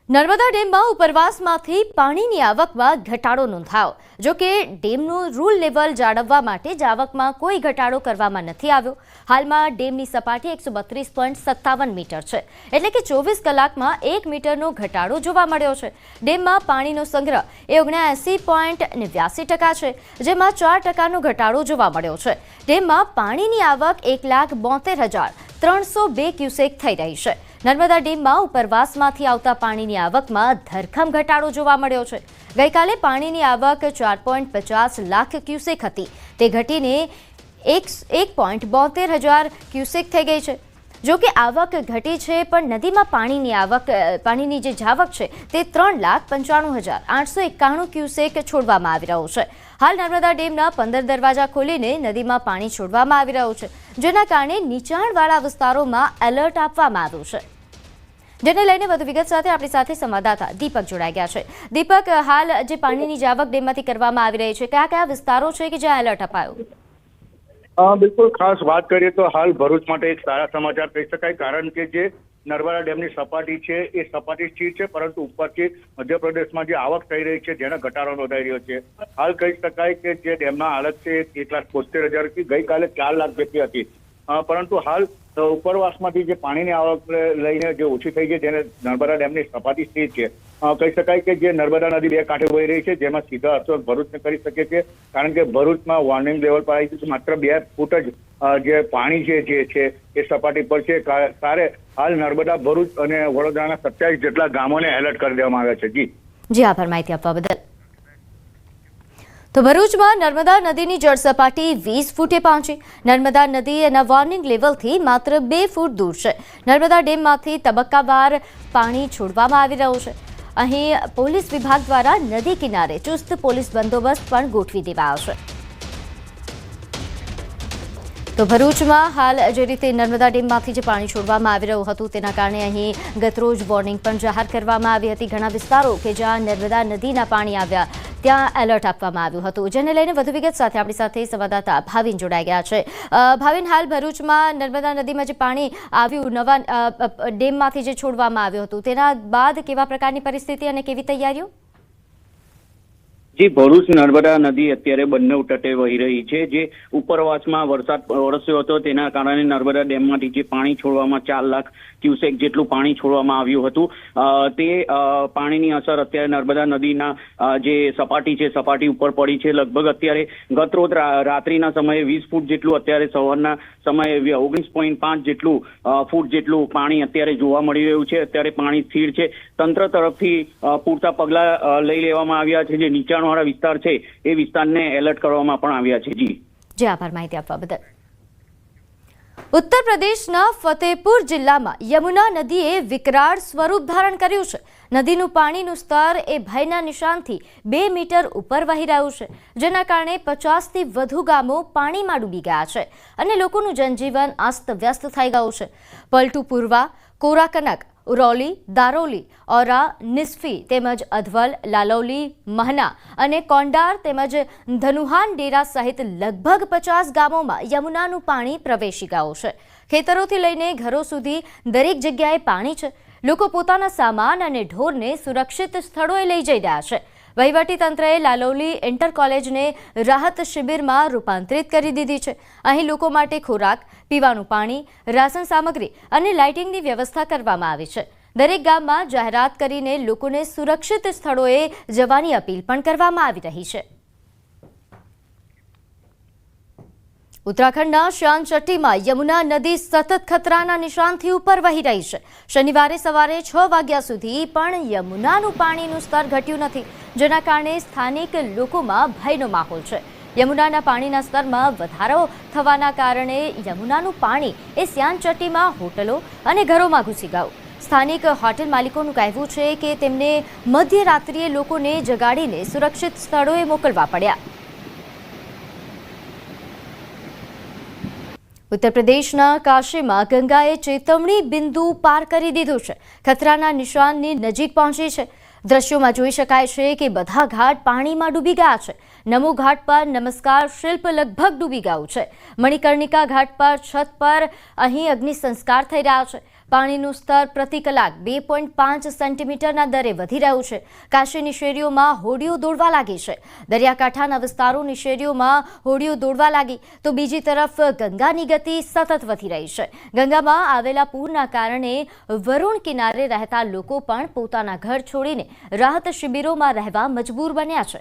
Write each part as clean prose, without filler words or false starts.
નર્મદા ડેમમાં ઉપરવાસમાંથી પાણીની આવકમાં ઘટાડો નોંધાયો। જો કે ડેમનું રૂલ લેવલ જાળવવા માટે જ આવકમાં કોઈ ઘટાડો કરવામાં નથી આવ્યો। હાલમાં ડેમની સપાટી 132.57 મીટર છે, એટલે કે 24 કલાકમાં 1 મીટરનો ઘટાડો જોવા મળ્યો છે। ડેમમાં પાણીનો સંગ્રહ એ 79.89% છે, જેમાં 4%નો ઘટાડો જોવા મળ્યો છે। ડેમમાં પાણીની આવક 1,72,302 ક્યુસેક થઈ રહી છે। નર્મદા ડેમમાં ઉપરવાસમાંથી આવતા પાણીની આવકમાં ધરખમ ઘટાડો જોવા મળ્યો છે। ગઈકાલે પાણીની આવક 4.50 લાખ ક્યુસેક હતી, તે ઘટીને 1,72,000 ક્યુસેક થઈ ગઈ છે। જો કે આવક ઘટી છે, પણ નદીમાં પાણીની જે જાવક છે તે 3,95,891 ક્યુસેક છોડવામાં આવી રહ્યો છે। હાલ નર્મદા ડેમના 15 દરવાજા ખોલીને નદીમાં પાણી છોડવામાં આવી રહ્યું છે, જેના કારણે નીચાણવાળા વિસ્તારોમાં એલર્ટ આપવામાં આવ્યું છે। જેને લઈને વધુ વિગત સાથે આપણી સાથે સંવાદદાતા દીપક જોડાઈ ગયા છે। દીપક, હાલ જે પાણીની જાવક ડેમમાંથી કરવામાં આવી રહી છે, કયા કયા વિસ્તારો છે કે જ્યાં એલર્ટ અપાયું? બિલકુલ, ખાસ વાત કરીએ તો હાલ ભરૂચ માટે એક સારા સમાચાર કહી શકાય, કારણ કે જે નર્મદા ડેમની સપાટી છે એ સપાટી સ્થિર છે, પરંતુ ઉપરથી મધ્યપ્રદેશમાં જે આવક થઈ રહી છે જેનો ઘટાડો નોંધાઈ રહ્યો છે। હાલ કહી શકાય કે જે ડેમના હાલત છે 1,72,000 ગઈકાલે 4 લાખ જેટલી હતી, પરંતુ હાલ ઉપરવાસમાંથી જે પાણીની આવક લઈને જે ઓછી થઈ ગઈ, જેને નર્મદા ડેમની સપાટી સ્થિર છે। કહી શકાય કે જે નર્મદા નદી બે કાંઠે વહી રહી છે, જેમાં સીધા અસર ભરૂચને કરી શકે છે, કારણ કે ભરૂચમાં વોર્નિંગ લેવલ પર આવી ગયું છે। માત્ર 2 ફૂટ જ જે પાણી જે છે એ સપાટી પર છે। ત્યારે હાલ નર્મદા, ભરૂચ અને વડોદરાના 27 જેટલા ગામોને એલર્ટ કરી દેવામાં આવ્યા છે। જી આભાર માહિતી આપવા બદલ। તો ભરૂચમાં નર્મદા નદીની જળ સપાટી 20 ફૂટે પહોંચી। નર્મદા નદી એના વોર્નિંગ લેવલથી માત્ર 2 ફૂટ દૂર છે। નર્મદા ડેમમાંથી તબક્કાવાર પાણી છોડવામાં આવી રહ્યું છે। અહીં પોલીસ વિભાગ દ્વારા નદી કિનારે ચુસ્ત પોલીસ બંદોબસ્ત પણ ગોઠવી દેવાયો છે। તો ભરૂચમાં હાલ જે રીતે નર્મદા ડેમમાંથી જે પાણી છોડવામાં આવી રહ્યું હતું, તેના કારણે અહીં ગતરોજ વોર્નિંગ પણ જાહેર કરવામાં આવી હતી। ઘણા વિસ્તારો કે જ્યાં નર્મદા નદીના પાણી આવ્યા ત્યાં એલર્ટ આપવામાં આવ્યું હતું, જેને લઈને વધુ વિગત સાથે આપણી સાથે સંવાદદાતા ભાવિન જોડાઈ ગયા છે। ભાવિન, હાલ ભરૂચમાં નર્મદા નદીમાં જે પાણી આવ્યું નવા ડેમમાંથી જે છોડવામાં આવ્યું હતું, તેના બાદ કેવા પ્રકારની પરિસ્થિતિ અને કેવી તૈયારીઓ? જી, ભરૂચ નર્મદા નદી અત્યારે બંને તટે વહી રહી છે। જે ઉપરવાસમાં વરસાદ વરસ્યો હતો તેના કારણે નર્મદા ડેમમાંથી જે પાણી છોડવામાં 4 લાખ ક્યુસેક જેટલું પાણી છોડવામાં આવ્યું હતું, તે પાણીની અસર અત્યારે નર્મદા નદીના જે સપાટી છે સપાટી ઉપર પડી છે। લગભગ અત્યારે ગતરોજ રાત્રિના સમયે 20 ફૂટ જેટલું, અત્યારે સવારના સમયે 19.5 જેટલું ફૂટ જેટલું પાણી અત્યારે જોવા મળી રહ્યું છે। અત્યારે પાણી સ્થિર છે। તંત્ર તરફથી પૂરતા પગલાં લઈ લેવામાં આવ્યા છે। જે નીચાણવાળા વિસ્તાર છે એ વિસ્તારને એલર્ટ કરવામાં પણ આવ્યા છે। જી આભાર માહિતી આપવા બદલ। ઉત્તર પ્રદેશના ફતેહપુર જિલ્લામાં યમુના નદીએ વિકરાળ સ્વરૂપ ધારણ કર્યું છે। નદીનું પાણીનું સ્તર એ ભયના નિશાનથી 2 મીટર ઉપર વહી રહ્યું છે, જેના કારણે 50થી વધુ ગામો પાણીમાં ડૂબી ગયા છે અને લોકોનું જનજીવન અસ્તવ્યસ્ત થઈ ગયું છે। પલટુ પૂર્વા, કોરાકનક, ઉરૌલી, દારોલી, ઓરા, નિસ્ફી તેમજ અધવલ, લાલૌલી, મહના અને કોંડાર તેમજ ધનુહાન ડેરા સહિત લગભગ 50 ગામોમાં યમુનાનું પાણી પ્રવેશી ગયું છે। ખેતરોથી લઈને ઘરો સુધી દરેક જગ્યાએ પાણી છે। લોકો પોતાના સામાન અને ઢોરને સુરક્ષિત સ્થળોએ લઈ જઈ રહ્યા છે। વહીવટીતંત્રએ લાલૌલી ઇન્ટર કોલેજને રાહત શિબિરમાં રૂપાંતરિત કરી દીધી છે। અહીં લોકો માટે ખોરાક, પીવાનું પાણી, રાશન સામગ્રી અને લાઇટિંગની વ્યવસ્થા કરવામાં આવી છે। દરેક ગામમાં જાહેરાત કરીને લોકોને સુરક્ષિત સ્થળોએ જવાની અપીલ પણ કરવામાં આવી રહી છે। ઉત્તરાખંડના શ્યાનચટ્ટીમાં યમુના નદી સતત ખતરાના નિશાનથી ઉપર વહી રહી છે। શનિવારે સવારે 6 વાગ્યા સુધી પણ યમુનાનું પાણીનું સ્તર ઘટ્યું નથી, જેના કારણે સ્થાનિક લોકોમાં ભયનો માહોલ છે। યમુનાના પાણીના સ્તરમાં વધારો થવાના કારણે યમુનાનું પાણી એ શ્યાનચટ્ટીમાં હોટલો અને ઘરોમાં ઘૂસી ગયું। સ્થાનિક હોટેલ માલિકોનું કહેવું છે કે તેમને મધ્યરાત્રિએ લોકોને જગાડીને સુરક્ષિત સ્થળોએ મોકલવા પડ્યા। ઉત્તર પ્રદેશના કાશીમાં ગંગાએ ચેતવણી બિંદુ પાર કરી દીધું છે। ખતરાના નિશાનની નજીક પહોંચી છે। દ્રશ્યોમાં જોઈ શકાય છે કે બધા ઘાટ પાણીમાં ડૂબી ગયા છે। નમો ઘાટ પર નમસ્કાર શિલ્પ લગભગ ડૂબી ગયું છે। મણિકર્ણિકા ઘાટ પર છત પર અહીં અગ્નિ સંસ્કાર થઈ રહ્યા છે। પાણીનું સ્તર પ્રતિ કલાક 2.5 સેન્ટીમીટરના દરે વધી રહ્યું છે. કાશીની શેરીઓમાં હોડીઓ દોડવા લાગી છે. દરિયાકાંઠાના વિસ્તારોની શેરીઓમાં હોડીઓ દોડવા લાગી તો બીજી તરફ ગંગાની ગતિ સતત વધી રહી છે. ગંગામાં આવેલા પૂરના કારણે વરુણ કિનારે રહેતા લોકો પણ પોતાના ઘર છોડીને રાહત શિબિરોમાં રહેવા મજબૂર બન્યા છે.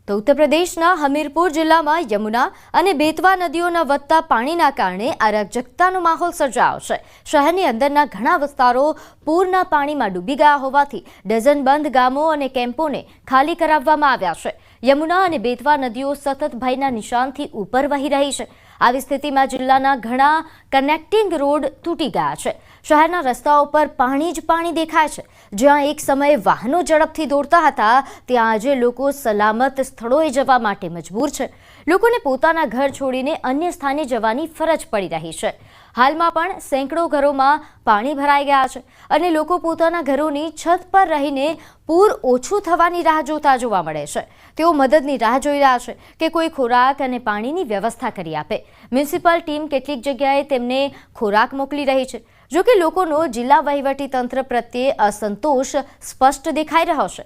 તો ઉત્તર પ્રદેશના હમીરપુર જિલ્લામાં યમુના અને બેતવા નદીઓના વધતા પાણીના કારણે અરાજકતાનો માહોલ સર્જાયો છે. શહેરની અંદરના ઘણા વિસ્તારો પૂરના પાણીમાં ડૂબી ગયા હોવાથી ડઝનબંધ ગામો અને કેમ્પોને ખાલી કરાવવામાં આવ્યા છે. યમુના અને બેતવા નદીઓ સતત ભયના નિશાનથી ઉપર વહી રહી છે. આવી સ્થિતિમાં જિલ્લાના ઘણા કનેક્ટિંગ રોડ તૂટી ગયા છે. શહેરના રસ્તાઓ પર પાણી જ પાણી દેખાય છે. જ્યાં એક સમયે વાહનો ઝડપથી દોડતા હતા ત્યાં આજે લોકો સલામત સ્થળોએ જવા માટે મજબૂર છે. લોકોને પોતાના ઘર છોડીને અન્ય સ્થાને જવાની ફરજ પડી રહી છે. હાલમાં પણ સેંકડો ઘરોમાં પાણી ભરાઈ ગયા છે અને લોકો પોતાના ઘરોની છત પર રહીને પૂર ઓછું થવાની રાહ જોતા જોવા મળે છે. તેઓ મદદની રાહ જોઈ રહ્યા છે કે કોઈ ખોરાક અને પાણીની વ્યવસ્થા કરી આપે. મ્યુનિસિપલ ટીમ કેટલીક જગ્યાએ તેમને ખોરાક મોકલી રહી છે. જો કે લોકોનો જિલ્લા વહીવટી તંત્ર પ્રત્યે અસંતોષ સ્પષ્ટ દેખાઈ રહ્યો છે.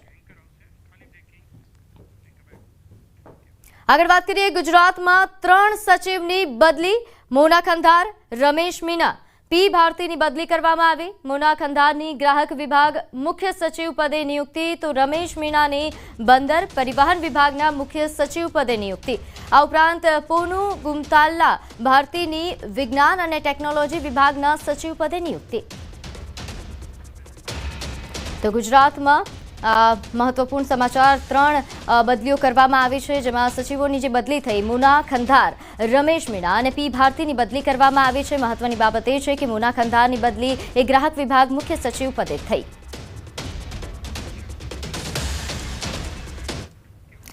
આગળ વાત કરીએ ગુજરાતમાં 3 સચિવની બદલી. મોના ખંધાર, રમેશ મીના, પી ભારતીની બદલી કરવામાં આવી. મોના ખંધારની ગ્રાહક વિભાગ મુખ્ય સચિવ પદે નિયુક્તિ તો રમેશ મીનાની બંદર પરિવહન વિભાગના મુખ્ય સચિવ પદે નિયુક્તિ. આ ઉપરાંત પોનુ ગુમતાલ્લા ભારતીની વિજ્ઞાન અને ટેકનોલોજી વિભાગના સચિવ પદે નિયુક્તિ. તો ગુજરાતમાં મહત્વપૂર્ણ સમાચાર 3 બદલીઓ કરવામાં આવી છે, જેમાં સચિવોની જે બદલી થઈ મોના ખંધાર, રમેશ મીણા અને પી ભારતીની બદલી કરવામાં આવી છે. મહત્વની બાબત એ છે કે મોના ખંધારની બદલી એ ગ્રાહક વિભાગ મુખ્ય સચિવ પદે થઈ.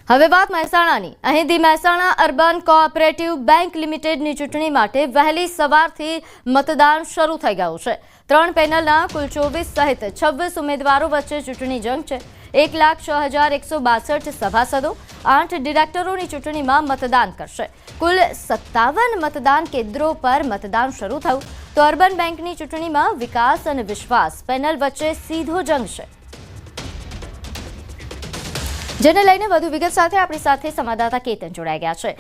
હવે વાત મહેસાણાની. અહીંથી મહેસાણા અર્બન કોઓપરેટિવ બેંક લિમિટેડની ચૂંટણી માટે વહેલી સવારથી મતદાન શરૂ થઈ ગયું છે. 3 પેનલના કુલ 24 સહિત 26 ઉમેદવારો વચ્ચે ચૂંટણી જંગ છે. 1,06,162 સભાસદો 8 ડિરેક્ટરોની ચૂંટણીમાં મતદાન કરશે. કુલ 57 મતદાન કેન્દ્રો પર મતદાન શરૂ થયું. તો અર્બન બેંકની ચૂંટણીમાં વિકાસ અને વિશ્વાસ પેનલ વચ્ચે સીધો જંગ છે. જેને લઈને વધુ વિગત સાથે આપણી સાથે સંવાદદાતા કેતન જોડાઈ ગયા છે.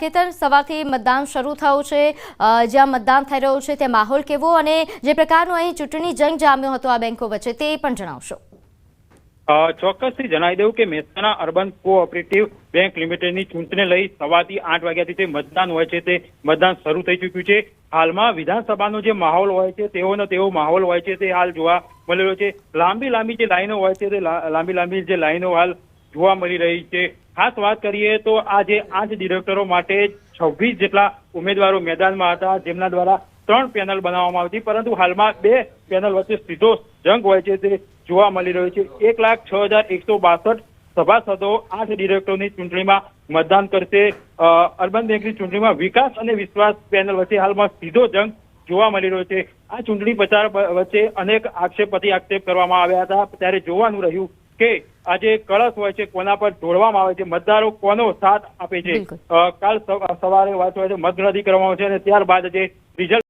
કેતન, સવારથી મતદાન શરૂ થયું છે. જ્યાં મતદાન થઈ રહ્યું છે તે માહોલ કેવો અને જે પ્રકારનો અહીં ચૂંટણી જંગ જામ્યો હતો આ બેંકો વચ્ચે તે પણ જણાવશો. ચોક્કસથી જણાવી દઉં કે મહેસાણા અર્બન કોઓપરેટિવ બેંક લિમિટેડની ચૂંટણી લઈ સવારથી 8 વાગ્યાથી જે મતદાન હોય છે તે મતદાન શરૂ થઈ ચૂક્યું છે. હાલમાં વિધાનસભાનો જે માહોલ હોય છે તેવો માહોલ હોય છે તે હાલ જોવા મળી રહ્યો છે. લાંબી જે લાઈનો હોય છે તે લાંબી જે લાઈનો હાલ જોવા મળી રહી છે. ખાસ વાત કરીએ તો આ જે 8 ડિરેક્ટરો માટે 26 જેટલા ઉમેદવારો મેદાનમાં હતા, જેમના દ્વારા 3 પેનલ બનાવવામાં આવી, પરંતુ હાલમાં 2 પેનલ વચ્ચે સીધો જંગ હોય છે તે જોવા મળી રહ્યો છે. 1,06,162 સભાસદો 8 ડિરેક્ટરોની ચૂંટણીમાં મતદાન કરશે. અર્બન બેંકની ચૂંટણીમાં વિકાસ અને વિશ્વાસ પેનલ વચ્ચે હાલમાં સીધો જંગ જોવા મળી રહ્યો છે. આ ચૂંટણી પ્રચાર વચ્ચે અનેક આક્ષેપ કરવામાં આવ્યા હતા. ત્યારે જોવાનું રહ્યું કે આ જે કળશ હોય છે કોના પર ઢોળવામાં આવે છે, મતદારો કોનો સાથ આપે છે. કાલ સવારે વાત હોય છે મતગણતરી કરવામાં આવશે અને ત્યારબાદ જે રિઝલ્ટ